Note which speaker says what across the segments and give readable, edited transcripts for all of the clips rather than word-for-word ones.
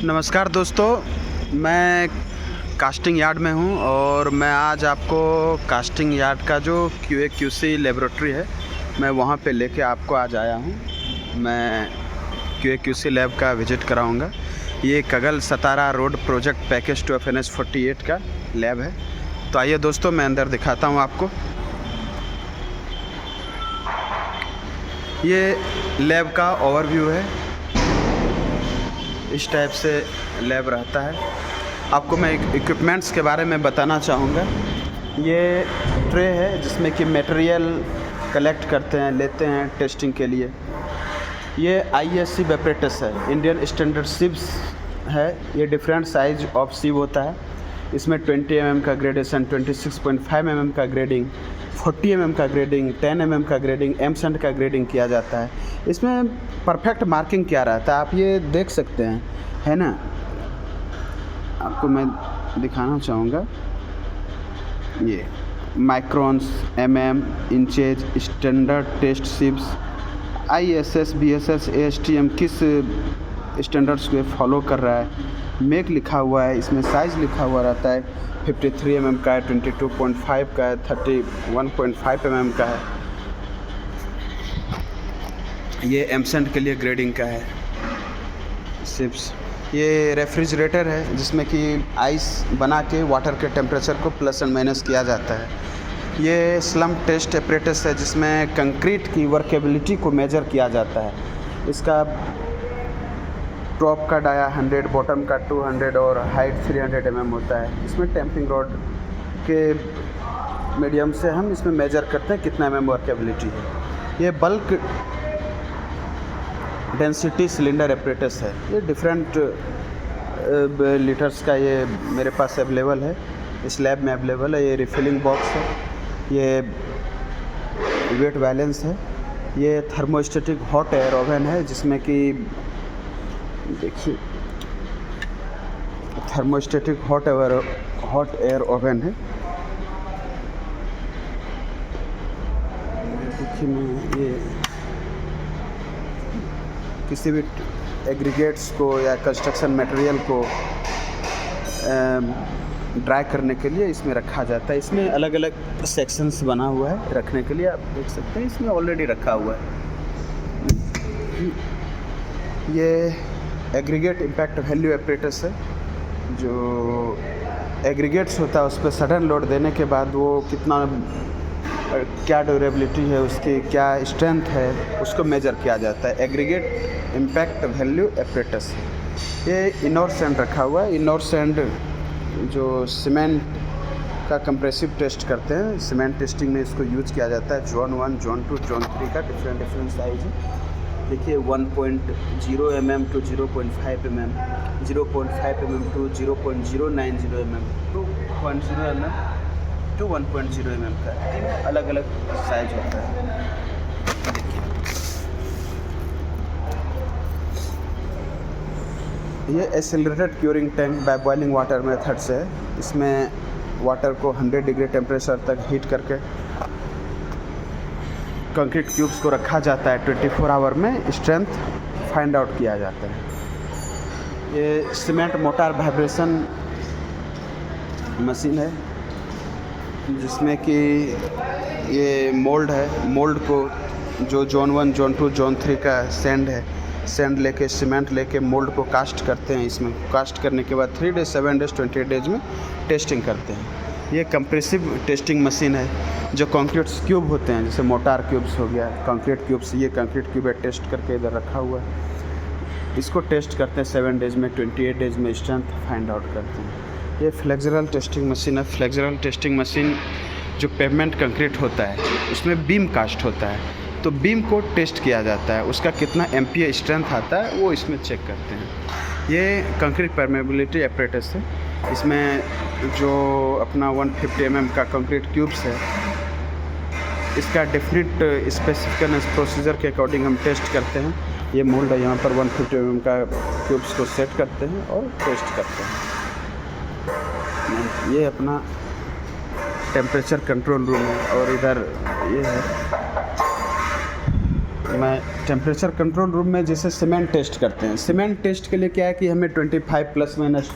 Speaker 1: नमस्कार दोस्तों, मैं कास्टिंग यार्ड में हूं और मैं आज आपको कास्टिंग यार्ड का जो QA/QC लेबोरेटरी है, मैं वहां पे लेके आपको आज आया हूं। मैं QA/QC लैब का विज़िट कराऊंगा। ये कगल सतारा रोड प्रोजेक्ट पैकेज 2 FNS 48 का लैब है। तो आइए दोस्तों, मैं अंदर दिखाता हूं आपको। ये लैब का ओवरव्यू है। इस टाइप से लैब रहता है। आपको मैं इक्विपमेंट्स के बारे में बताना चाहूँगा। ये ट्रे है जिसमें कि मटेरियल कलेक्ट करते हैं, लेते हैं टेस्टिंग के लिए। ये ISC एपरेटस है, इंडियन स्टैंडर्ड सिव्स है। ये डिफरेंट साइज ऑफ सिव होता है। इसमें 20 mm का ग्रेडेशन, 26.5 mm का ग्रेडिंग, 40 mm का ग्रेडिंग, 10 mm का ग्रेडिंग, एमसेंट का ग्रेडिंग किया जाता है। इसमें परफेक्ट मार्किंग किया रहता है, आप ये देख सकते हैं, है ना। आपको मैं दिखाना चाहूँगा। ये microns, mm, inches, standard test sieves, ISS, BSS, ASTM किस स्टैंडर्ड्स को फॉलो कर रहा है। मेक लिखा हुआ है, इसमें साइज़ लिखा हुआ रहता है। 53 mm का है, 22.5 का है, 31.5 mm का है। ये एमसेंट के लिए ग्रेडिंग का है सिप्स। ये रेफ्रिजरेटर है जिसमें कि आइस बना के वाटर के टेम्परेचर को प्लस एंड माइनस किया जाता है। ये स्लम टेस्ट एपरेटस है जिसमें कंक्रीट की वर्केबिलिटी को मेजर किया जाता है। इसका टॉप का डाया 100, बॉटम का 200 और हाइट 300 mm होता है। इसमें टैंपिंग रॉड के मीडियम से हम इसमें मेजर करते हैं कितना mm वर्केबिलिटी है। ये बल्क डेंसिटी सिलेंडर एपरेटस है। ये डिफरेंट लीटर्स का ये मेरे पास अवेलेबल है, इस लैब में अवेलेबल है। ये रिफिलिंग बॉक्स है, ये वेट बैलेंस है। ये थर्मोस्टेटिक हॉट एयर ओवन है जिसमें कि देखिए थर्मोस्टेटिक हॉट एयर ओवन है। देखिए मैं ये किसी भी एग्रीगेट्स को या कंस्ट्रक्शन मटेरियल को ड्राई करने के लिए इसमें रखा जाता है। इसमें अलग अलग सेक्शंस बना हुआ है रखने के लिए, आप देख सकते हैं। इसमें ऑलरेडी रखा हुआ है। ये एग्रीगेट इम्पैक्ट वैल्यू एपरेटस है। जो एग्रीगेट्स होता है उस पर सडन लोड देने के बाद वो कितना क्या ड्यूरेबिलिटी है उसकी, क्या स्ट्रेंथ है, उसको मेजर किया जाता है। एग्रीगेट इम्पैक्ट वैल्यू एपरेटस है। ये इनोर सैंड रखा हुआ है। इनोर सैंड जो सीमेंट का कंप्रेसिव टेस्ट करते हैं, सीमेंट टेस्टिंग में इसको यूज किया जाता है। जोन 1, जोन 2, जोन 3 का डिफरेंट साइज है। देखिए 1.0 mm to 0.5 mm, 0.5 mm to 0.090 mm, 2.0 mm to 1.0 mm का अलग अलग साइज होता है। ये accelerated curing tank by boiling water method से है। इसमें वाटर को 100 डिग्री टेम्परेचर तक हीट करके कंक्रीट क्यूब्स को रखा जाता है। 24 आवर में स्ट्रेंथ फाइंड आउट किया जाता है। ये सीमेंट मोटार वाइब्रेशन मशीन है जिसमें कि ये मोल्ड है। मोल्ड को जो जोन 1, जोन 2, जोन 3 का सैंड है, सैंड लेके सीमेंट लेके मोल्ड को कास्ट करते हैं। इसमें कास्ट करने के बाद 3 डेज, 7 डेज, 28 डेज में टेस्टिंग करते हैं। ये कंप्रेसिव टेस्टिंग मशीन है। जो कंक्रीट क्यूब होते हैं, जैसे मोटार क्यूब्स हो गया, कंक्रीट क्यूब्स, ये कंक्रीट क्यूब है, टेस्ट करके इधर रखा हुआ है। इसको टेस्ट करते हैं 7 डेज में, 28 डेज में स्ट्रेंथ फाइंड आउट करते हैं। ये फ्लेक्सुरल टेस्टिंग मशीन है। फ्लेक्सुरल टेस्टिंग मशीन जो पेवमेंट कंक्रीट होता है उसमें बीम कास्ट होता है, तो बीम को टेस्ट किया जाता है, उसका कितना MPa स्ट्रेंथ आता है वो इसमें चेक करते हैं। ये कंक्रीट परमेबिलिटी एपरेटस है। इसमें जो अपना 150 mm का कंक्रीट क्यूब्स है, इसका डेफिनेट स्पेसिफिकेशन प्रोसीजर के अकॉर्डिंग हम टेस्ट करते हैं। ये मोल्ड है, यहाँ पर 150 mm का क्यूब्स को सेट करते हैं और टेस्ट करते हैं। ये अपना टेम्परेचर कंट्रोल रूम है और इधर ये है मैं टेम्परेचर कंट्रोल रूम में जैसे सीमेंट टेस्ट करते हैं, सीमेंट टेस्ट के लिए क्या है कि हमें 25 plus minus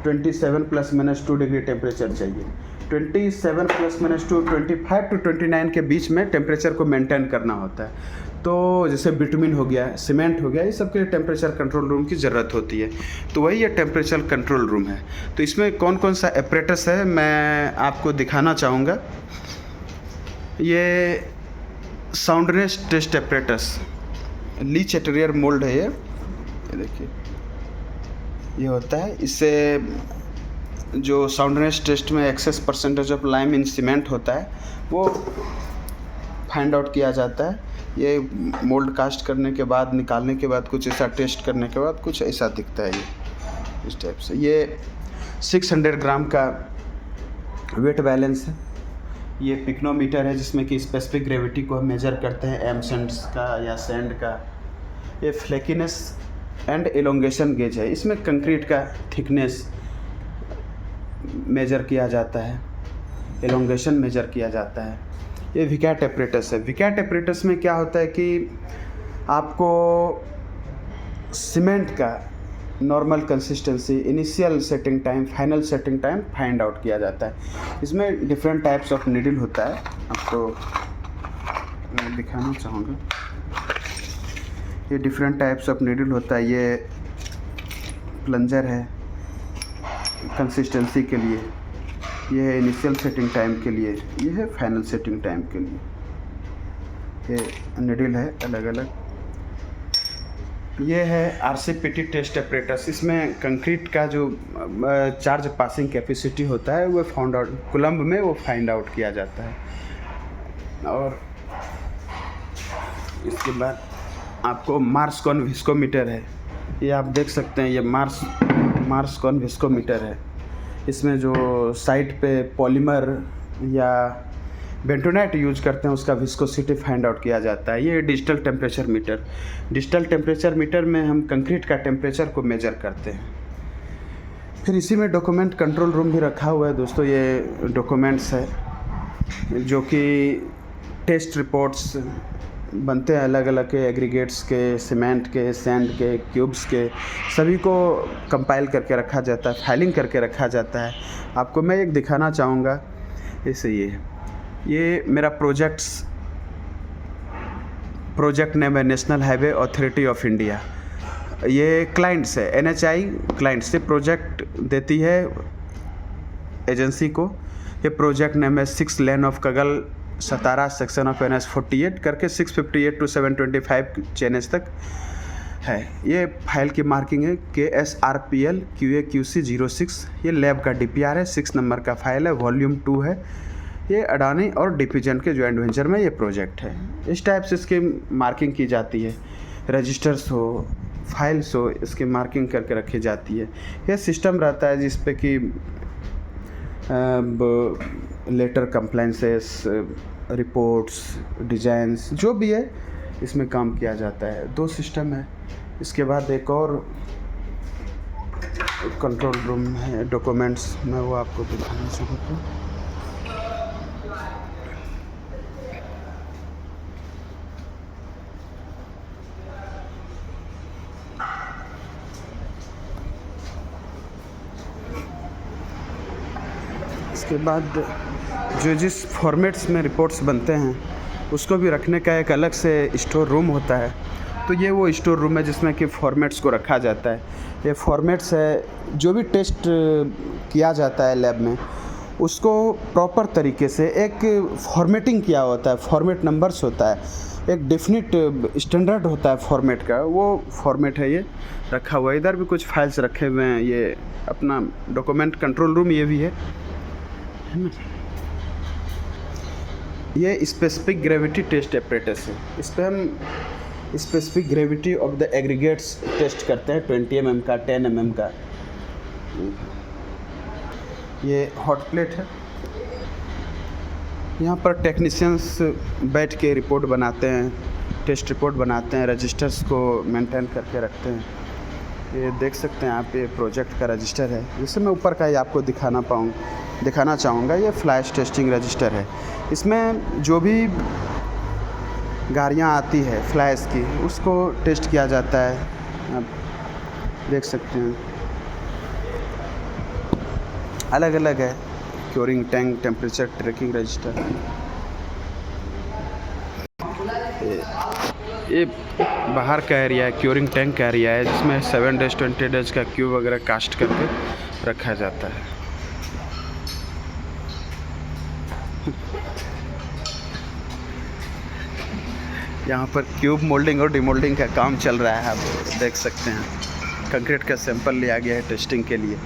Speaker 1: 27 plus minus 2 degree temperature चाहिए। 27 प्लस माइनस 2 25 टू 29 के बीच में टेम्परेचर को मेंटेन करना होता है। तो जैसे बिटुमिन हो गया, सीमेंट हो गया, ये सब के लिए टेम्परेचर कंट्रोल रूम की ज़रूरत होती है। तो वही ये टेम्परेचर कंट्रोल रूम है। तो इसमें कौन कौन सा एपरेटस है मैं आपको दिखाना चाहूँगा। ये soundness test apparatus Le Chatelier mould है। ये देखिए ये होता है। इससे जो साउंडनेस टेस्ट में excess percentage of lime in cement होता है वो फाइंड आउट किया जाता है। ये मोल्ड कास्ट करने के बाद, निकालने के बाद कुछ ऐसा, टेस्ट करने के बाद कुछ ऐसा दिखता है। ये इस टाइप से। ये 600 ग्राम का वेट बैलेंस है। ये पिक्नोमीटर है जिसमें कि स्पेसिफिक ग्रेविटी को हम मेजर करते हैं, एमसेंड्स का या सैंड का। ये फ्लेकीनेस एंड एलोंगेशन गेज है। इसमें कंक्रीट का थिकनेस मेजर किया जाता है, एलोंगेशन मेजर किया जाता है। ये विकैट एपरेटस है। विकैट एपरेटस में क्या होता है कि आपको सीमेंट का normal consistency, initial setting time, final setting time find out किया जाता है। इसमें डिफरेंट टाइप्स ऑफ नीडल होता है। आपको मैं दिखाना चाहूँगा। ये डिफरेंट टाइप्स ऑफ नीडल होता है। ये प्लंजर है कंसिस्टेंसी के लिए, ये है इनिशियल सेटिंग टाइम के लिए, ये है फाइनल सेटिंग टाइम के लिए। ये नीडल है अलग अलग। ये है आरसीपीटी टेस्ट एपरेटस। इसमें कंक्रीट का जो चार्ज पासिंग कैपेसिटी होता है वो फाउंड आउट, कूलम्ब में वो फाइंड आउट किया जाता है। और इसके बाद आपको मार्स कॉन विस्कोमीटर है। ये आप देख सकते हैं, ये मार्स कॉन विस्कोमीटर है। इसमें जो साइड पे पॉलीमर या बेंटोनाइट यूज करते हैं उसका विस्कोसिटी फाइंड आउट किया जाता है। ये digital temperature metre. Digital temperature metre में हम कंक्रीट का टेम्परेचर को मेजर करते हैं। फिर इसी में डॉक्यूमेंट कंट्रोल रूम भी रखा हुआ है दोस्तों। ये डॉक्यूमेंट्स है जो कि टेस्ट रिपोर्ट्स बनते हैं अलग अलग के, एग्रीगेट्स के, सीमेंट के, सैंड के, क्यूब्स के, सभी को कंपाइल करके रखा जाता है, फाइलिंग करके रखा जाता है। आपको मैं एक दिखाना चाहूँगा। इसे ये मेरा प्रोजेक्ट नेम है national highway authority of India. ये क्लाइंट्स है, NHI क्लाइंट्स से प्रोजेक्ट देती है एजेंसी को। ये प्रोजेक्ट नेम है 6 lane of Kagal Satara section of NH 48 करके 658 टू 725 चेनेज तक है। ये फाइल की मार्किंग है KSRPL QAQC 06। ये लैब का DPR है, 6 नंबर का फाइल है, वॉल्यूम 2 है। ये अडानी और डिफिजन के जॉइंट वेंचर में ये प्रोजेक्ट है। इस टाइप से इसकी मार्किंग की जाती है। रजिस्टर्स हो, फाइल्स हो, इसकी मार्किंग करके रखी जाती है। यह सिस्टम रहता है जिस पे कि लेटर कंप्लाइंसेस, रिपोर्ट्स, डिजाइंस जो भी है इसमें काम किया जाता है। 2 सिस्टम है। इसके बाद एक और कंट्रोल रूम है डॉक्यूमेंट्स, मैं वो आपको दिखाना चाहूँगा। इसके बाद जो जिस फॉर्मेट्स में रिपोर्ट्स बनते हैं उसको भी रखने का एक अलग से स्टोर रूम होता है। तो ये वो स्टोर रूम है जिसमें कि फॉर्मेट्स को रखा जाता है। ये फॉर्मेट्स है, जो भी टेस्ट किया जाता है लैब में उसको प्रॉपर तरीके से एक फॉर्मेटिंग किया होता है। फॉर्मेट नंबर्स होता है, एक डेफिनिट स्टैंडर्ड होता है फॉर्मेट का, वो फॉर्मेट है ये रखा हुआ है। इधर भी कुछ फाइल्स रखे हुए हैं। ये अपना डॉक्यूमेंट कंट्रोल रूम ये भी है ना। ये स्पेसिफिक ग्रेविटी टेस्ट एपरेटस है। इस पर हम specific gravity of the aggregates test करते हैं, 20 mm का, 10 mm का। ये हॉट प्लेट है। यहाँ पर टेक्नीशियंस बैठ के रिपोर्ट बनाते हैं, टेस्ट रिपोर्ट बनाते हैं, रजिस्टर्स को मेंटेन करके रखते हैं। ये देख सकते हैं आप, ये प्रोजेक्ट का रजिस्टर है। जिससे मैं ऊपर का ही आपको दिखाना चाहूँगा। ये फ्लैश टेस्टिंग रजिस्टर है। इसमें जो भी गाड़ियाँ आती है फ्लाइज की, उसको टेस्ट किया जाता है। आप देख सकते हैं अलग अलग है, curing tank, temperature tracking register. ये बाहर का एरिया है, क्योरिंग टैंक का एरिया है, जिसमें 7 डेज 20 डेज का क्यूब वगैरह कास्ट करके रखा जाता है। यहाँ पर क्यूब मोल्डिंग और डिमोल्डिंग का काम चल रहा है, आप देख सकते हैं। कंक्रीट का सैंपल लिया गया है टेस्टिंग के लिए।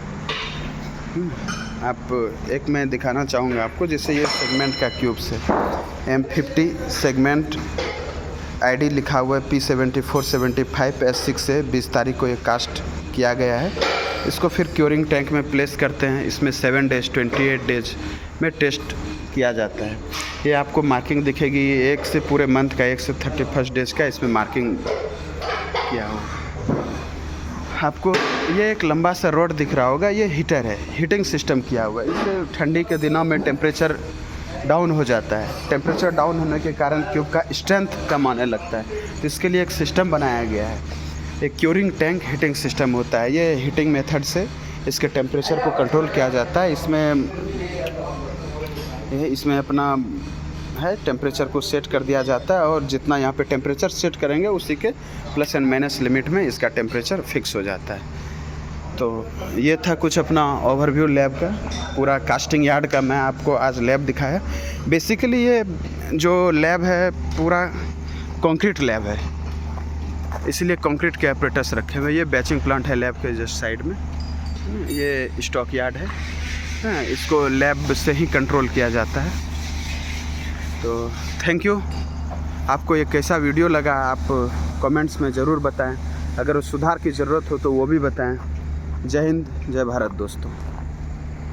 Speaker 1: आप एक मैं दिखाना चाहूँगा आपको, जैसे ये सेगमेंट का क्यूब से M50 सेगमेंट आईडी लिखा हुआ है P7475 S6 से 20 तारीख को ये कास्ट किया गया है। इसको फिर क्योरिंग टैंक में प्लेस करते हैं। इसमें 7 डेज 28 डेज में टेस्ट किया जाता है। ये आपको मार्किंग दिखेगी, एक से पूरे मंथ का, 1 से 31 डेज का इसमें मार्किंग किया हुआ। आपको ये एक लंबा सा रोड दिख रहा होगा, ये हीटर है, हीटिंग सिस्टम किया हुआ है। इससे ठंडी के दिनों में टेम्परेचर डाउन हो जाता है। टेम्परेचर डाउन होने के कारण क्यूब का स्ट्रेंथ कम आने लगता है, तो इसके लिए एक सिस्टम बनाया गया है। एक क्योरिंग टैंक हीटिंग सिस्टम होता है। ये हीटिंग मेथड से इसके टेम्परेचर को कंट्रोल किया जाता है। इसमें अपना है टेम्परेचर को सेट कर दिया जाता है, और जितना यहाँ पे टेम्परेचर सेट करेंगे उसी के प्लस एंड माइनस लिमिट में इसका टेम्परेचर फिक्स हो जाता है। तो ये था कुछ अपना ओवरव्यू लैब का, पूरा कास्टिंग यार्ड का मैं आपको आज लैब दिखाया। बेसिकली ये जो लैब है पूरा कंक्रीट लैब है, इसलिए कंक्रीट के ऑपरेटर्स रखे हुए। ये बैचिंग प्लांट है लैब के जस्ट साइड में, ये स्टॉक यार्ड है। हाँ, इसको लैब से ही कंट्रोल किया जाता है। तो थैंक यू। आपको ये कैसा वीडियो लगा आप कमेंट्स में ज़रूर बताएं। अगर सुधार की ज़रूरत हो तो वो भी बताएं। जय हिंद, जय भारत दोस्तों।